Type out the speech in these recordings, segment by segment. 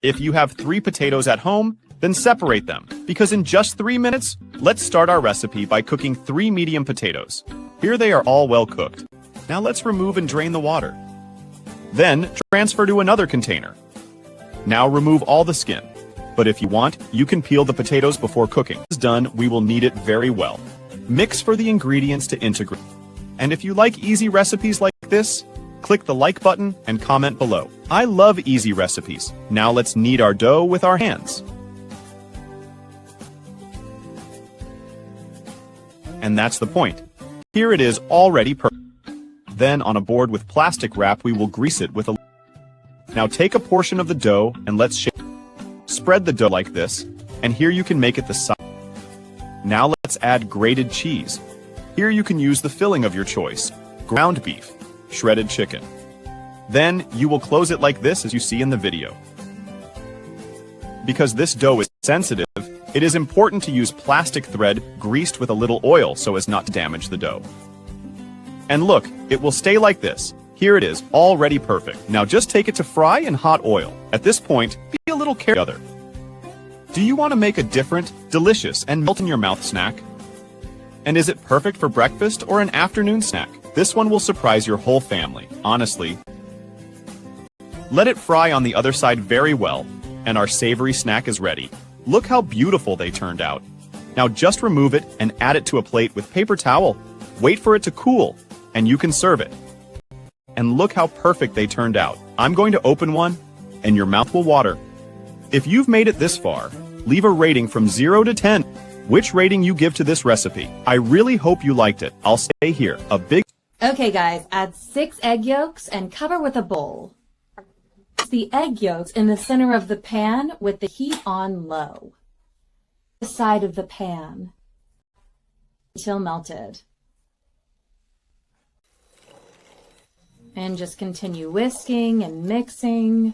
If you have 3 potatoes at home, then separate them, because in just 3 minutes, let's start our recipe by cooking 3 medium potatoes. Here they are all well cooked. Now let's remove and drain the water. Then, transfer to another container. Now remove all the skin. But if you want, you can peel the potatoes before cooking. This is done, we will knead it very well. Mix for the ingredients to integrate. And if you like easy recipes like this, click the like button and comment below. I love easy recipes. Now let's knead our dough with our hands. And that's the point. Here it is already perfect. Then on a board with plastic wrap we will grease it with a... Now take a portion of the dough and let's shape. Spread the dough like this, and here you can make it the size. Now let's add grated cheese. Here you can use the filling of your choice. Ground beef, shredded chicken. Then you will close it like this as you see in the video. Because this dough is sensitive, it is important to use plastic thread greased with a little oil so as not to damage the dough. And look, it will stay like this. Here it is, already perfect. Now just take it to fry in hot oil. At this point, be a little careful. Do you want to make a different, delicious, and melt-in-your-mouth snack? And is it perfect for breakfast or an afternoon snack? This one will surprise your whole family, honestly. Let it fry on the other side very well, and our savory snack is ready. Look how beautiful they turned out. Now just remove it and add it to a plate with paper towel. Wait for it to cool, and you can serve it. And look how perfect they turned out. I'm going to open one, and your mouth will water. If you've made it this far, leave a rating from 0 to 10. Which rating you give to this recipe? I really hope you liked it. I'll stay here. A big... Okay guys, add 6 egg yolks and cover with a bowl. Place the egg yolks in the center of the pan with the heat on low. The side of the pan until melted. And just continue whisking and mixing.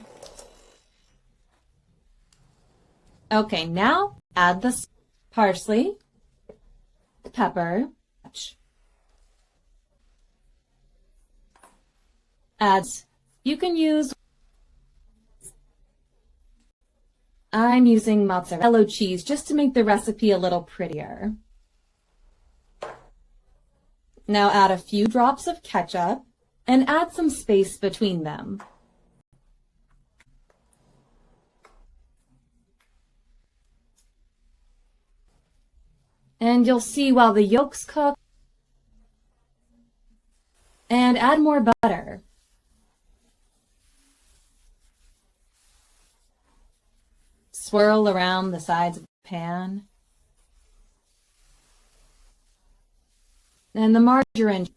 Okay, now add the parsley, pepper, you can use, I'm using mozzarella cheese just to make the recipe a little prettier. Now add a few drops of ketchup and add some space between them. And you'll see while the yolks cook, and add more butter. Swirl around the sides of the pan. And the margarine.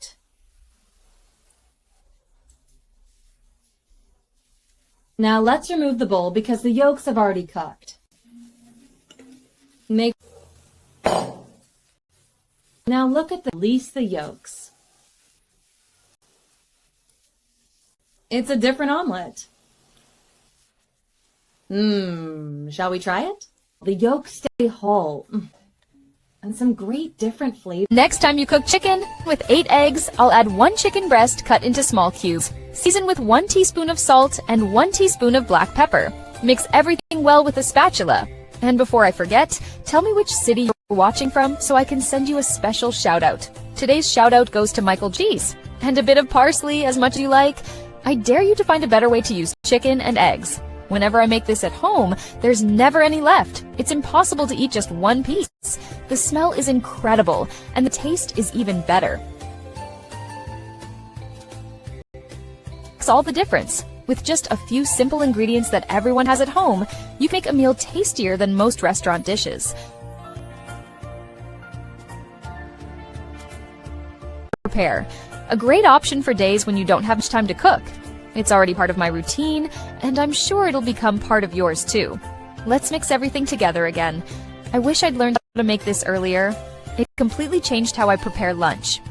Now let's remove the bowl because the yolks have already cooked. Now look at release the yolks. It's a different omelet. Shall we try it? The yolks stay whole. And some great different flavors. Next time you cook chicken, with 8 eggs, I'll add 1 chicken breast cut into small cubes. Season with 1 teaspoon of salt and 1 teaspoon of black pepper. Mix everything well with a spatula. And before I forget, tell me which city you're watching from so I can send you a special shout out. Today's shout out goes to Michael G's. And a bit of parsley as much as you like. I dare you to find a better way to use chicken and eggs. Whenever I make this at home, there's never any left. It's impossible to eat just 1 piece. The smell is incredible, and the taste is even better. It's all the difference. With just a few simple ingredients that everyone has at home, you can make a meal tastier than most restaurant dishes. Prepare. A great option for days when you don't have much time to cook. It's already part of my routine, and I'm sure it'll become part of yours too. Let's mix everything together again. I wish I'd learned how to make this earlier. It completely changed how I prepare lunch.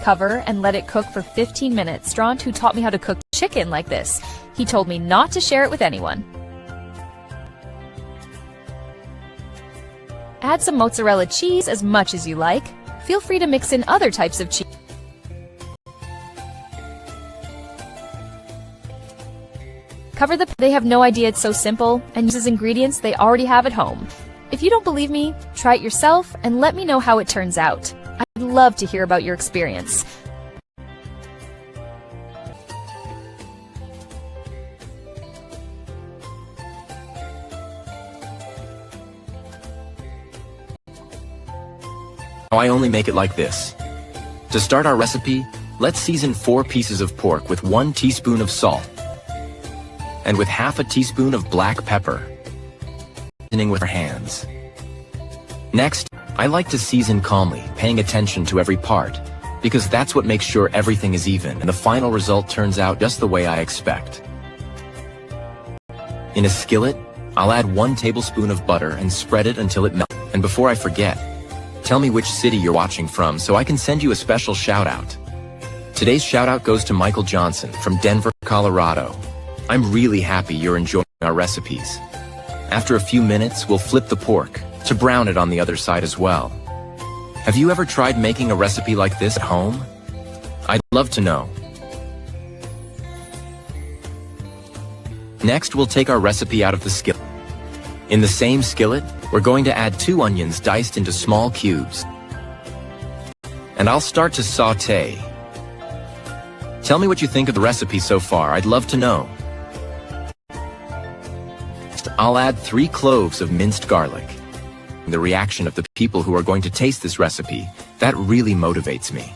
Cover and let it cook for 15 minutes. Straunt, who taught me how to cook chicken like this. He told me not to share it with anyone. Add some mozzarella cheese as much as you like. Feel free to mix in other types of cheese. Cover they have no idea it's so simple and uses ingredients they already have at home. If you don't believe me, try it yourself and let me know how it turns out. I'd love to hear about your experience. I only make it like this. To start our recipe, let's season 4 pieces of pork with 1 teaspoon of salt and with half a teaspoon of black pepper, seasoning with our hands. Next, I like to season calmly, paying attention to every part, because that's what makes sure everything is even and the final result turns out just the way I expect. In a skillet, I'll add 1 tablespoon of butter and spread it until it melts. And before I forget, tell me which city you're watching from so I can send you a special shout-out. Today's shout-out goes to Michael Johnson from Denver, Colorado. I'm really happy you're enjoying our recipes. After a few minutes, we'll flip the pork to brown it on the other side as well. Have you ever tried making a recipe like this at home? I'd love to know. Next, we'll take our recipe out of the skillet. In the same skillet, we're going to add 2 onions diced into small cubes. And I'll start to sauté. Tell me what you think of the recipe so far, I'd love to know. I'll add 3 cloves of minced garlic. The reaction of the people who are going to taste this recipe, that really motivates me.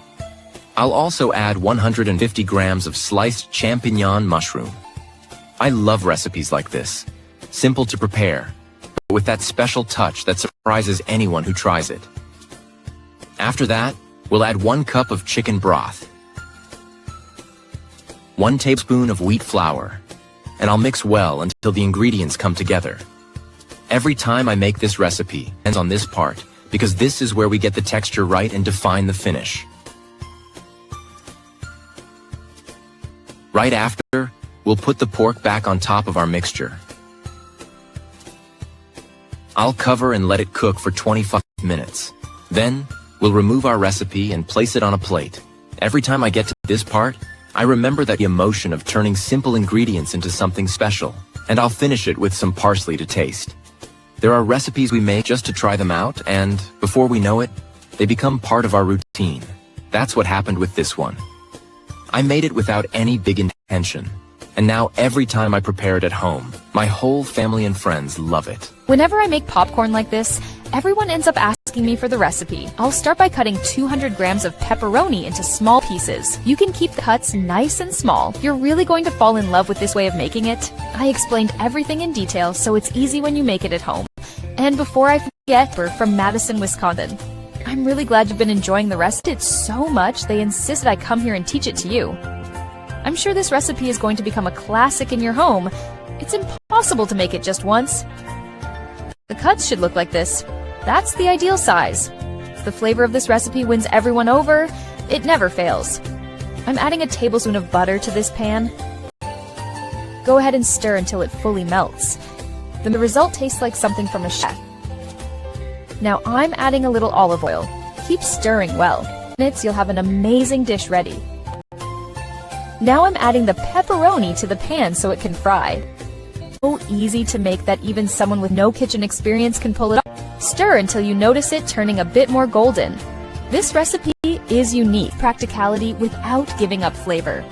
I'll also add 150 grams of sliced champignon mushroom. I love recipes like this. Simple to prepare, but with that special touch that surprises anyone who tries it. After that, we'll add 1 cup of chicken broth, 1 tablespoon of wheat flour, and I'll mix well until the ingredients come together. Every time I make this recipe, ends on this part, because this is where we get the texture right and define the finish. Right after, we'll put the pork back on top of our mixture. I'll cover and let it cook for 25 minutes. Then, we'll remove our recipe and place it on a plate. Every time I get to this part, I remember that the emotion of turning simple ingredients into something special, and I'll finish it with some parsley to taste. There are recipes we make just to try them out, and before we know it, they become part of our routine. That's what happened with this one. I made it without any big intention, and now every time I prepare it at home, my whole family and friends love it. Whenever I make popcorn like this, everyone ends up asking me for the recipe. I'll start by cutting 200 grams of pepperoni into small pieces. You can keep the cuts nice and small. You're really going to fall in love with this way of making it. I explained everything in detail, so it's easy when you make it at home. And before I forget, we're from Madison, Wisconsin. I'm really glad you've been enjoying the recipe. It's so much they insisted I come here and teach it to you. I'm sure this recipe is going to become a classic in your home. It's impossible to make it just once. The cuts should look like this. That's the ideal size. The flavor of this recipe wins everyone over. It never fails. I'm adding a tablespoon of butter to this pan. Go ahead and stir until it fully melts. The result tastes like something from a chef. Now I'm adding a little olive oil. Keep stirring well. In minutes, you'll have an amazing dish ready. Now I'm adding the pepperoni to the pan so it can fry. So easy to make that even someone with no kitchen experience can pull it off. Stir until you notice it turning a bit more golden. This recipe is unique, practicality without giving up flavor.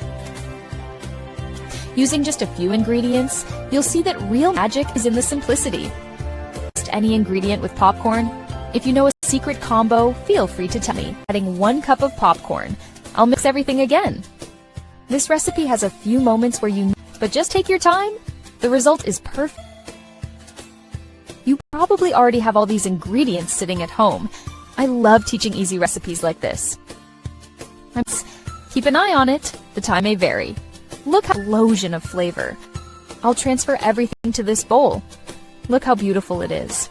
Using just a few ingredients, you'll see that real magic is in the simplicity. Just any ingredient with popcorn. If you know a secret combo, feel free to tell me. Adding 1 cup of popcorn. I'll mix everything again. This recipe has a few moments where but just take your time. The result is perfect. You probably already have all these ingredients sitting at home. I love teaching easy recipes like this. Keep an eye on it. The time may vary. Look at the explosion of flavor. I'll transfer everything to this bowl. Look how beautiful it is.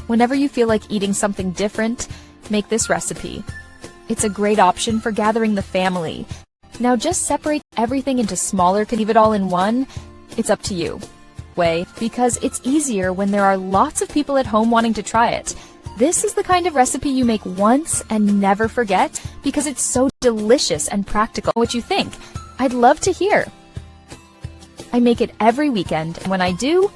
Whenever you feel like eating something different, make this recipe. It's a great option for gathering the family. Now just separate everything into smaller, can leave it all in one. It's up to you. Because it's easier when there are lots of people at home wanting to try it. This is the kind of recipe you make once and never forget because it's so delicious and practical. What you think? I'd love to hear. I make it every weekend, and when I do,